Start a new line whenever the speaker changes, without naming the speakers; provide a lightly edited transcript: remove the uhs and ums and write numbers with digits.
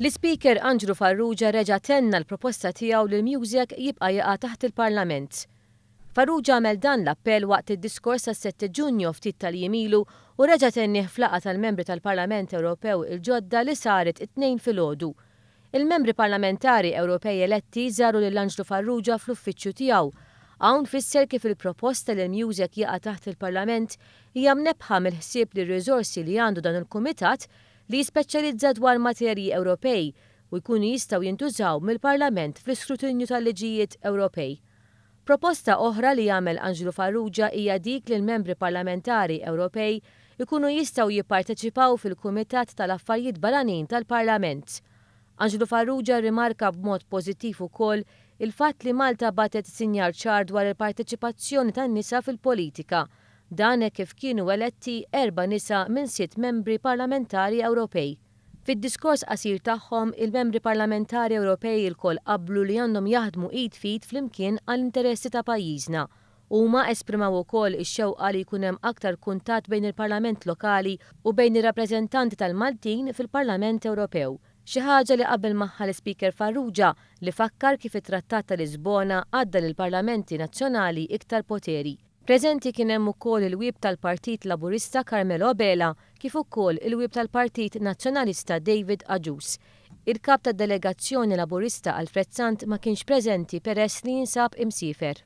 L-Speaker Angelo Farrugia reġa' tenna l-proposta tiegħu li l-Music jibqa' jaqa' taħt il-Parlament. Farrugia għamel dan l-appell waqt id-diskors tas-7 Ġunju ftit tal-jimilu u reġa' tennih fl-laqgħa tal-membri tal-Parlament Ewropew il-ġodda li saret it-tnejn filgħodu. Il-membri parlamentari Ewropej eletti żaru lil Angelo Farrugia fl-uffiċċju tiegħu. Hawn fisser kif il-proposta li l-Music jaqa' taħt il-Parlament hija mnebħa mill-ħsieb li r-riżorsi li għandu dan il-Kumitat li jispeċjalizza dwar materji Ewropej u jkunu jistgħu jintużaw mill-Parlament fl-iskrutinju tal-liġijiet Ewropej. Proposta oħra li jagħmel Angelo Farrugia hija dik li l-membri parlamentari Ewropej ikunu jistgħu jipparteċipaw fil-Kumitat tal-Affarijiet Barranin tal-Parlament. Angelo Farrugia rimarka b'mod pożittiv ukoll il-fatt li Malta bagħtet sinjal ċar dwar il-parteċipazzjoni tan-nisa fil-politika. Dan hekk kif kienu eletti 4 nisa minn 6 membri parlamentari Ewropej. Fid-diskors qasir tagħhom il-membri parlamentari Ewropej ilkoll qablu li għandhom jaħdmu id fit flimkien għall-interessi ta' pajjiżna. Huma esprimaw ukoll ix-xewqa li jkun hemm aktar kuntatt bejn il-Parlament lokali u bejn ir-rappreżentanti tal-Maltin fil-Parlament Ewropew. Xi ħaġa li qabel magħha l-Speaker Farrugia li fakkar kif it-Trattat ta' Lisbona għadda lill-Parlamenti Nazzjonali iktar poteri. Preżenti kien hemm ukoll il-wib tal-Partit Laburista Carmelo Abela kif ukoll il-wib tal-Partit Nazzjonalista David Agius. Il-kap tad-delegazzjoni Laburista Alfred Sant ma kienx preżenti peress li jinsab imsiefer.